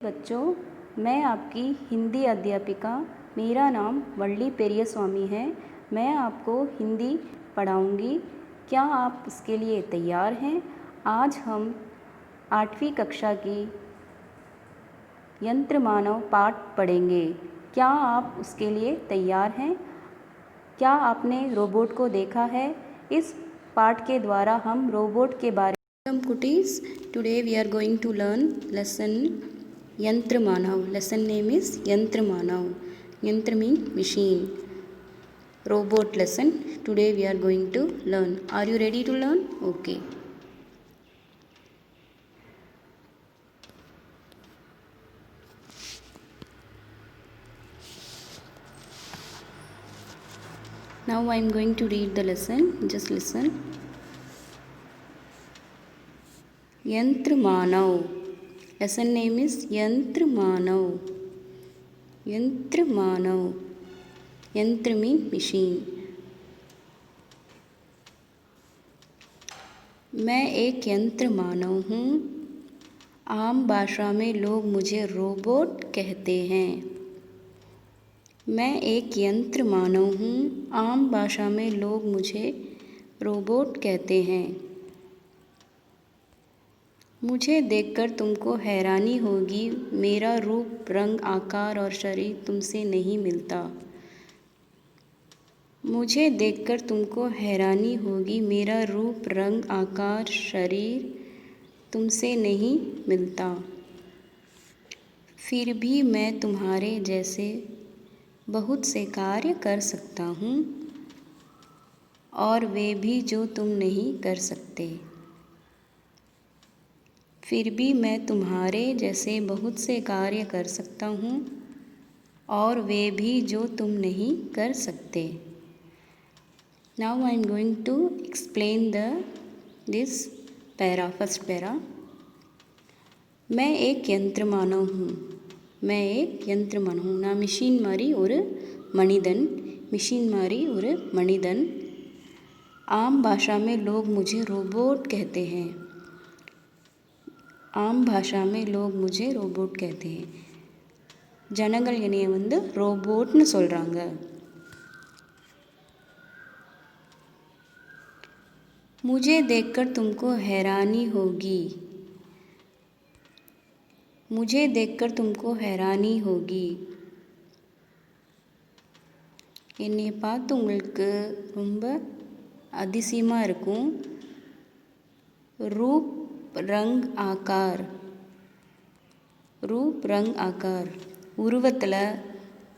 बच्चों, मैं आपकी हिंदी अध्यापिका, मेरा नाम वल्ली पेरियस्वामी है। मैं आपको हिंदी पढ़ाऊंगी। क्या आप इसके लिए तैयार हैं? आज हम 8वीं कक्षा की यंत्र मानव पाठ पढ़ेंगे। क्या आप उसके लिए तैयार हैं? क्या आपने रोबोट को देखा है? इस पाठ के द्वारा हम रोबोट के बारे में cuties today we are going to learn lesson यंत्र मानव. Lesson name is यंत्र मानव. यंत्र mean machine. Robot lesson. Today we are going to learn. Are you ready to learn? Okay. Now I am going to read the lesson. Just listen. यंत्र मानव. Lesson name is यंत्र मानव. यंत्र मानव. यंत्र mean machine. मैं एक यंत्र मानव हूँ. आम भाषा में लोग मुझे रोबोट कहते हैं. मैं एक यंत्र मानव हूँ. आम भाषा में लोग मुझे रोबोट कहते हैं. मुझे देखकर तुमको हैरानी होगी. मेरा रूप, रंग, आकार और शरीर तुमसे नहीं मिलता. मुझे देखकर तुमको हैरानी होगी. मेरा रूप, रंग, आकार, शरीर तुमसे नहीं मिलता. फिर भी मैं तुम्हारे जैसे बहुत से कार्य कर सकता हूँ, और वे भी जो तुम नहीं कर सकते. फिर भी मैं तुम्हारे जैसे बहुत से कार्य कर सकता हूँ, और वे भी जो तुम नहीं कर सकते. Now I am going to explain this para. First para. मैं एक यंत्र मानव हूँ. मैं एक यंत्र मानव हूँ. நான் மிஷின் மாதிரி ஒரு மனிதன். மிஷின் மாதிரி ஒரு மனிதன். आम भाषा में लोग मुझे रोबोट कहते हैं. आम भाषा में लोग मुझे रोबोट कहते हैं. ஜனங்கள் என்னைய ரோபோட்னு சொல்கிறாங்க. मुझे देखकर तुमको हैरानी होगी. मुझे देखकर तुमको हैरानी होगी. என்னைய பார்த்து உங்களுக்கு ரொம்ப அதிசயமாக இருக்கும். रूप, रंग, आकार. रूप, रंग, आकार. உருவத்தில்,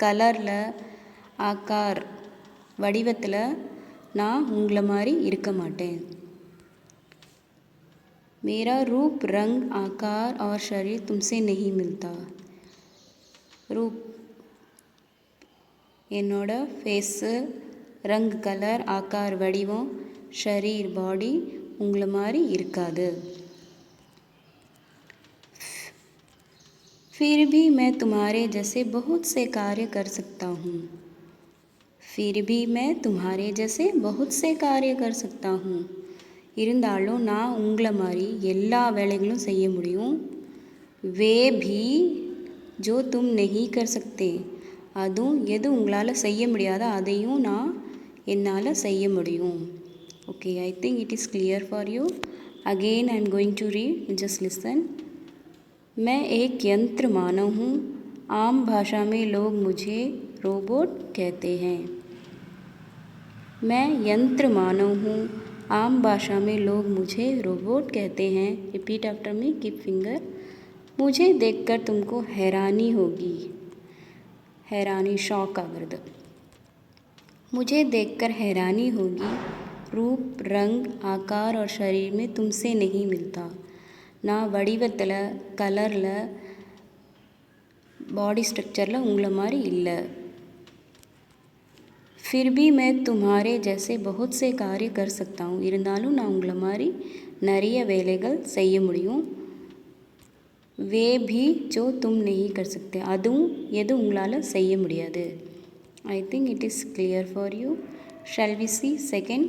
கலரில், ஆக்கார் வடிவத்தில் நான் உங்களை மாதிரி இருக்க மாட்டேன். मेरा रूप, रंग, आकार और शरीर तुमसे नहीं मिलता. रूप என்னோட ஃபேஸு, ரங் கலர், ஆக்கார் வடிவம், ஷரீர் பாடி உங்களை மாதிரி இருக்காது. फिर भी मैं तुम्हारे जैसे बहुत से कार्य कर सकता हूँ. फिर भी मैं तुम्हारे जैसे बहुत से कार्य कर सकता हूँ. இருந்தாலும் நான் உங்களை மாதிரி எல்லா வேலைகளும் செய்ய முடியும். वे भी जो तुम नहीं कर सकते. அதுவும் எது உங்களால் செய்ய முடியாதோ அதையும் நான் என்னால் செய்ய முடியும். Okay, I think it is clear for you. Again I am going to read. Just listen. मैं एक यंत्र मानव हूँ. आम भाषा में लोग मुझे रोबोट कहते हैं. मैं यंत्र मानव हूँ. आम भाषा में लोग मुझे रोबोट कहते हैं. Repeat after me. Keep finger. मुझे देखकर तुमको हैरानी होगी. हैरानी, शॉक आगर्द. मुझे देखकर हैरानी होगी. रूप, रंग, आकार और शरीर में तुमसे नहीं मिलता. நான் வடிவத்தில், கலரில், பாடி ஸ்ட்ரக்சரில் உங்களை மாதிரி இல்லை. फिर भी मैं तुम्हारे जैसे बहुत से कार्य कर सकता हूँ. இருந்தாலும் நான் உங்களை மாதிரி நிறைய வேலைகள் செய்ய முடியும். वे भी जो तुम नहीं कर सकते. அதுவும் எது உங்களால் செய்ய முடியாது. I think it is clear for you. Shall we see second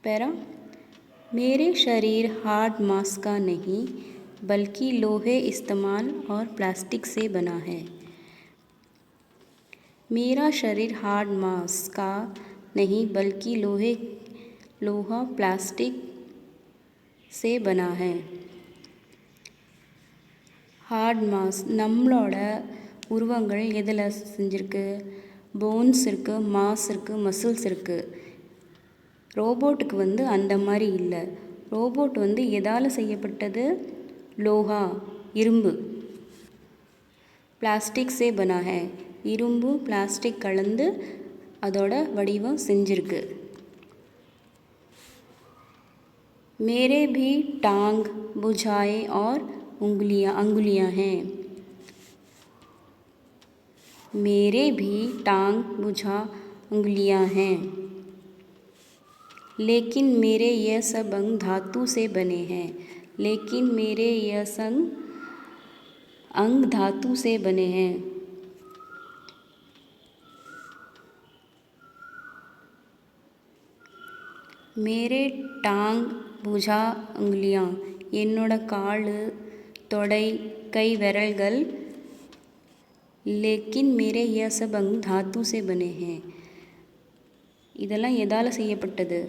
para? मेरे शरीर हार्ड मांस का नहीं. बल्कि लोहे इस्तेमाल और प्लास्टिक से बना है। मेरा शरीर हार्ड मास का नहीं बल्कि लोहा प्लास्टिक से बना है। ஹார்ட் மாஸ் நம்மளோட உருவங்கள் எதில் செஞ்சுருக்கு? போன்ஸ் இருக்குது, மாஸ் இருக்குது, மசில்ஸ் இருக்குது. ரோபோட்டுக்கு அந்த மாதிரி இல்லை. ரோபோட் எதால் செய்யப்பட்டது? லோஹா இரும்பு. பிளாஸ்டிக் சே பனா ஹை இரும்பு பிளாஸ்டிக் கலந்து அதோட வடிவம் செஞ்சிருக்கு. मेरे भी टांग भुजाएं और अंगुलियां हैं। मेरे भी टांग भुजा अंगुलियां हैं, लेकिन मेरे यह सब अंग धातु से बने हैं। लेकिन मेरे यह सब अंग धातु से बने हैं। मेरे टांग भुजा अंगुलियाँ என்னோட கால் தொடை கை விரல்கள் लेकिन मेरे यह सब अंग धातु से बने हैं இதெல்லாம் எதால் செய்யப்பட்டது?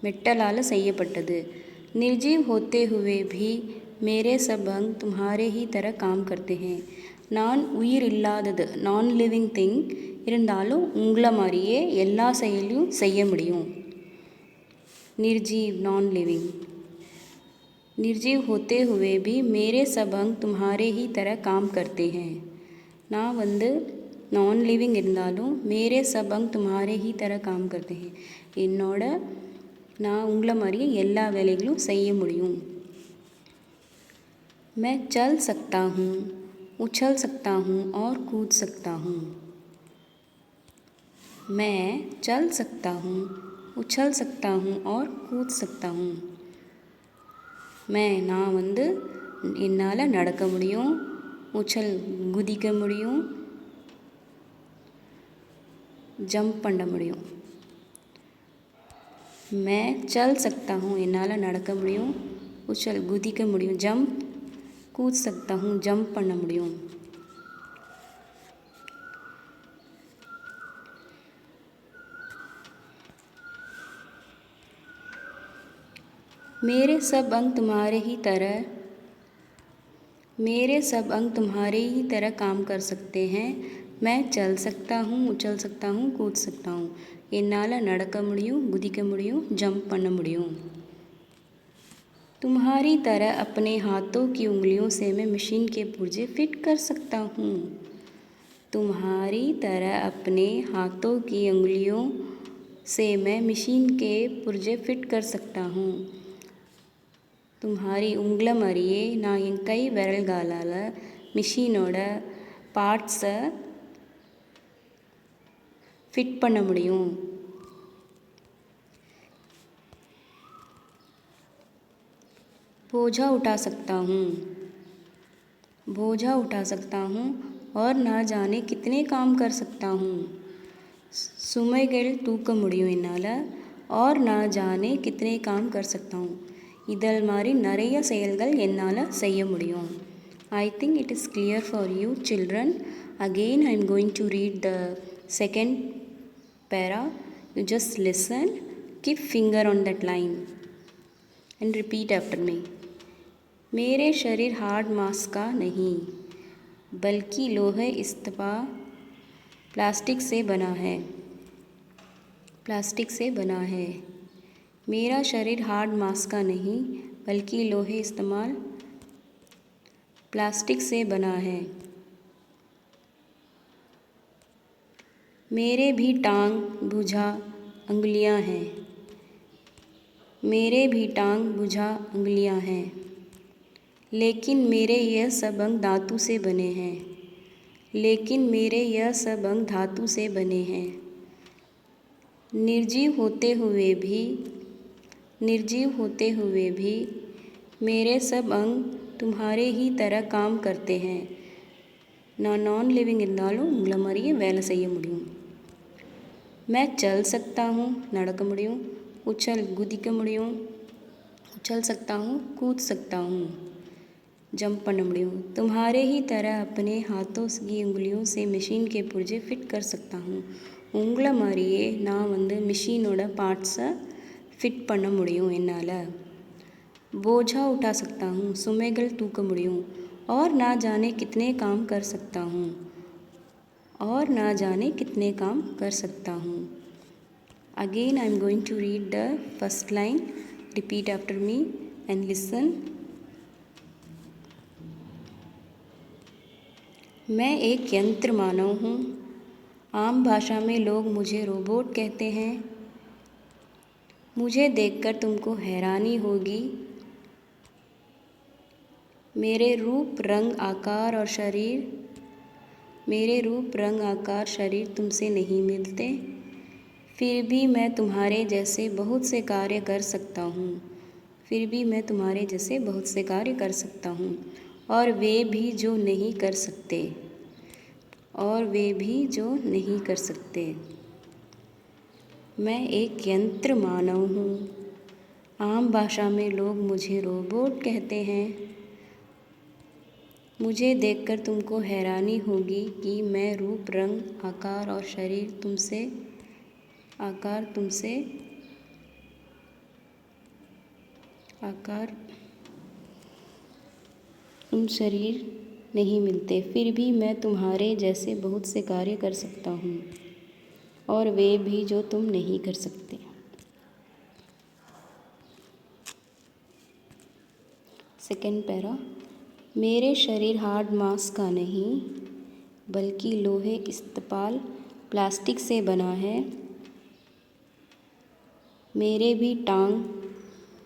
மெட்டலால் செய்யப்பட்டது. निर्जीव होते हुए भी मेरे सब अंग तुम्हारे ही तरह काम करते हैं. நான் உயிர் இல்லாதது நான் லிவிங் திங் இருந்தாலும் உங்களை மாதிரியே எல்லா செயலையும் செய்ய முடியும். निर्जीव नॉन लिविंग. निर्जीव होते हुए भी मेरे सब अंग तुम्हारे ही तरह काम करते हैं. நான் நான் லிவிங் இருந்தாலும் मेरे सब अंग तुम्हारे ही तरह काम करते हैं. என்னோட நான் உங்களை மாதிரியே எல்லா வேலைகளும் செய்ய முடியும். मैं चल सकता हूँ, उछल सकता हूँ और कूद सकता हूँ. मैं चल सकता हूँ, उछल सकता हूँ और कूद सकता हूँ. நான் என்னால் நடக்க முடியும், குதிக்க முடியும், ஜம்ப் பண்ண முடியும். मैं चल सकता हूँ என்னால் நடக்க முடியும், குதிக்க முடியும், ஜம்ப் कूद सकता हूँ ஜம்ப் பண்ண முடியும். मेरे सब अंग तुम्हारे ही तरह काम कर सकते हैं. मैं चल सकता हूँ, उछल सकता हूँ, कूद सकता हूँ. என்னால் நடக்க முடியும், குதிக்க முடியும், ஜம்ப் பண்ண முடியும். तुम्हारी तरह अपने हाथों की उंगलियों से मैं मशीन के पुर्जे फिट कर सकता हूँ. तुम्हारी तरह अपने हाथों की उंगलियों से मैं मशीन के पुर्जे फिट कर सकता हूँ. तुम्हारी उंगला மாதிரியே நான் என் கை விரல்களால் மிஷினோட பார்ட்ஸை ஃபிட் பண்ண முடியும். बोझा उठा सकता हूँ और ना जाने कितने काम कर सकता हूँ. சுமைகள் தூக்க முடியும் என்னால் और ना जाने कितने काम कर सकता हूँ. இதல் மாதிரி நிறைய செயல்கள் என்னால் செய்ய முடியும். I think it is clear for you children. Again I am going to read the second para. You just listen, keep finger on that line and repeat after me. मेरे शरीर हार्ड मास का नहीं बल्कि लोहे इस्तेमाल plastic से बना है. मेरा शरीर हार्ड मास का नहीं बल्कि लोहे इस्तेमाल प्लास्टिक से बना है. मेरे भी टांग भुजा अंगुलियां हैं, लेकिन मेरे यह सब अंग धातु से बने हैं. निर्जीव होते हुए भी मेरे सब अंग तुम्हारे ही तरह काम करते हैं. நான் நான் லிவிங் இருந்தாலும் உங்களை மாதிரியே வேலை செய்ய முடியும். मैं चल सकता हूँ நடக்க முடியும், குதிக்க முடியும், उछल सकता हूँ कूद सकता हूँ. जंप பண்ண முடியும் तुम्हारे ही तरह अपने हाथों की उंगलियों से मशीन के पुर्जे फिट कर सकता हूँ உங்களை மாதிரியே நான் வந்து மிஷினோட பார்ட்ஸை ஃபிட் பண்ண முடியும் என்னால் बोझा उठा सकता हूँ சுமைகள் தூக்க முடியும் और ना जाने कितने काम कर सकता हूँ और ना जाने कितने काम कर सकता हूँ Again I am going to read the first line. Repeat after me and listen. मैं एक यंत्र मानव हूँ आम भाषा में लोग मुझे रोबोट कहते हैं मुझे देखकर तुमको हैरानी होगी मेरे रूप रंग आकार शरीर तुमसे नहीं मिलते फिर भी मैं तुम्हारे जैसे बहुत से कार्य कर सकता हूँ और वे भी जो नहीं कर सकते मैं एक यंत्र मानव हूँ आम भाषा में लोग मुझे रोबोट कहते हैं मुझे देखकर तुमको हैरानी होगी कि मैं रूप रंग आकार तुम शरीर नहीं मिलते फिर भी मैं तुम्हारे जैसे बहुत से कार्य कर सकता हूँ और वे भी जो तुम नहीं कर सकते सेकेंड पैरा मेरे शरीर हार्ड मांस का नहीं बल्कि लोहे इस्पात प्लास्टिक से बना है मेरे भी टांग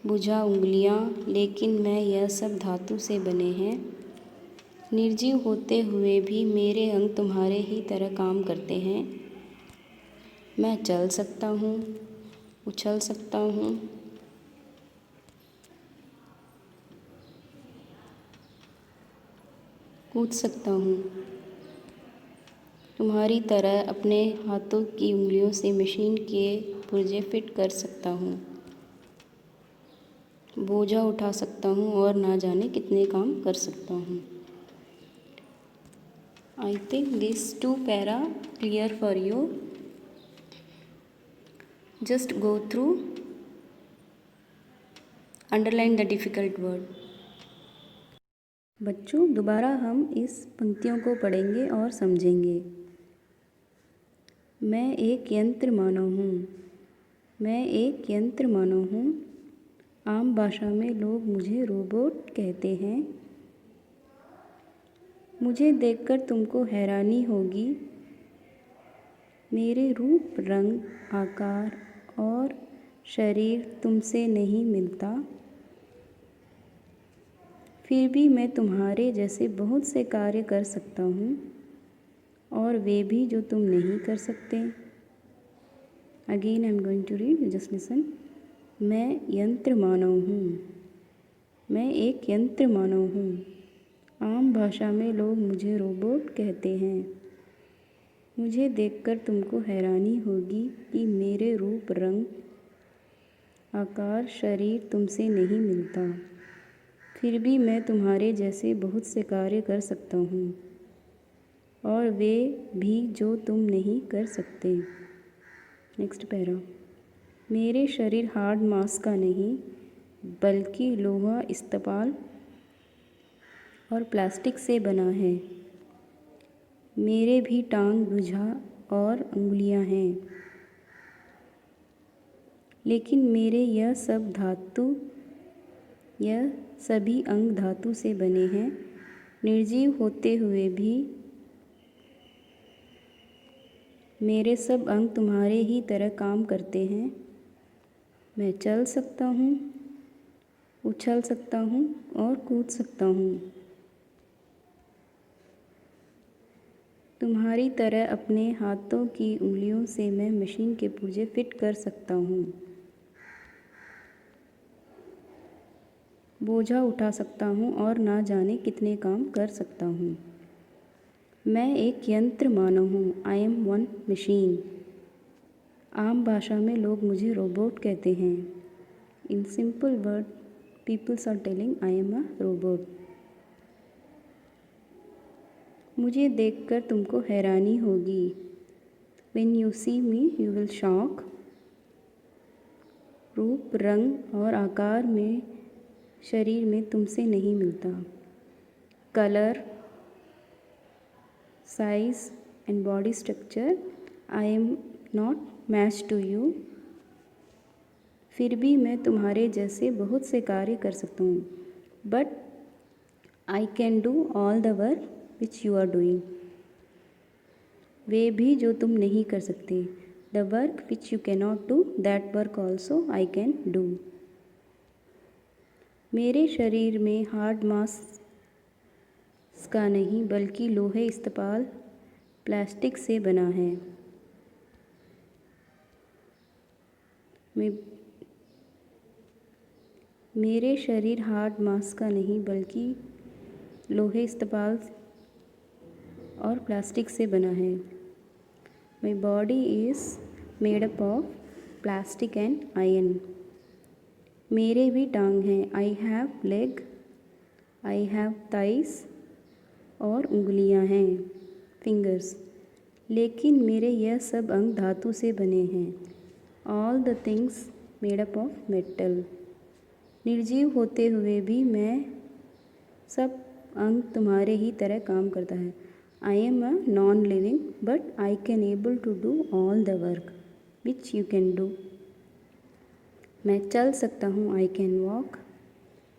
भुजा उंगलियां लेकिन मैं यह सब धातु से बने हैं निर्जीव होते हुए भी मेरे अंग तुम्हारे ही तरह काम करते हैं मैं चल सकता हूँ उछल सकता हूँ कूद सकता हूँ तुम्हारी तरह अपने हाथों की उंगलियों से मशीन के पुर्जे फिट कर सकता हूँ बोझा उठा सकता हूँ और ना जाने कितने काम कर सकता हूँ I think these two para clear for you. Just go through, underline the difficult word. बच्चों दोबारा हम इस पंक्तियों को पढ़ेंगे और समझेंगे मैं एक यंत्र मानव हूँ आम भाषा में लोग मुझे रोबोट कहते हैं मुझे देखकर तुमको हैरानी होगी मेरे रूप रंग आकार और शरीर तुमसे नहीं मिलता फिर भी मैं तुम्हारे जैसे बहुत से कार्य कर सकता हूँ और वे भी जो तुम नहीं कर सकते again I am going to read just listen मैं एक यंत्र मानव हूँ आम भाषा में लोग मुझे रोबोट कहते हैं मुझे देखकर तुमको हैरानी होगी कि मेरे रूप रंग आकार शरीर तुमसे नहीं मिलता फिर भी मैं तुम्हारे जैसे बहुत से कार्य कर सकता हूँ और वे भी जो तुम नहीं कर सकते नेक्स्ट पैरा मेरे शरीर हार्ड मांस का नहीं बल्कि लोहा इस्पात और प्लास्टिक से बना है मेरे भी टांग भुजा और उंगलियां हैं लेकिन मेरे यह सभी अंग धातु से बने हैं निर्जीव होते हुए भी मेरे सब अंग तुम्हारे ही तरह काम करते हैं मैं चल सकता हूँ उछल सकता हूँ और कूद सकता हूँ तुम्हारी तरह अपने हाथों की उंगलियों से मैं मशीन के पुर्जे फिट कर सकता हूँ बोझा उठा सकता हूँ और ना जाने कितने काम कर सकता हूँ मैं एक यंत्र मानव हूँ आई एम वन मशीन आम भाषा में लोग मुझे रोबोट कहते हैं in simple word peoples are telling I am a robot मुझे देखकर तुमको हैरानी होगी। When you see me, you will shock. रूप, रंग और आकार में शरीर में तुमसे नहीं मिलता। Colour, size and body structure I am not match to you. फिर भी मैं तुम्हारे जैसे बहुत से कार्य कर सकता हूँ। But I can do all the work which you are doing. वे भी जो तुम नहीं कर सकते। The work which you cannot do, that work also I can do. मेरे शरीर में हार्ड मांस का नहीं बल्कि लोहे, इस्पात, प्लास्टिक से बना है। मेरे शरीर हार्ड मांस का नहीं बल्कि लोहे, इस्पात और प्लास्टिक से बना है। My body is made up of plastic and iron. मेरे भी टांग हैं। I have leg, I have thighs और उंगलियां हैं, फिंगर्स। लेकिन मेरे यह सब अंग धातु से बने हैं। All the things made up of metal. निर्जीव होते हुए भी मैं सब अंग तुम्हारे ही तरह काम करता है। I am a non living but I can able to do all the work which you can do. मैं चल सकता हूँ, आई कैन वॉक।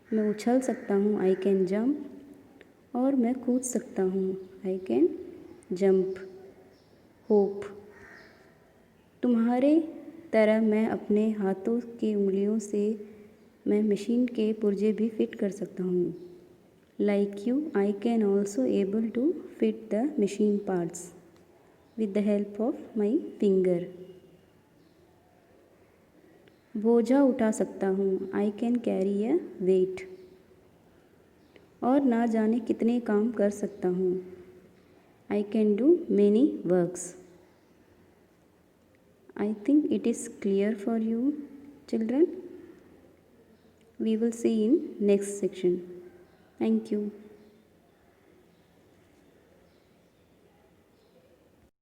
मैं उछल सकता हूँ, आई कैन जंप। और मैं कूद सकता हूँ, आई कैन जंप। होप। तुम्हारे तरह मैं अपने हाथों की उंगलियों से मैं मशीन के पुर्जे भी फिट कर सकता हूँ। Like you, I can also able to fit the machine parts with the help of my finger. बोझा उठा सकता हूँ, I can carry a weight. और ना जाने कितने काम कर सकता हूँ, I can do many works. I think it is clear for you, children. We will see in next section. Thank you.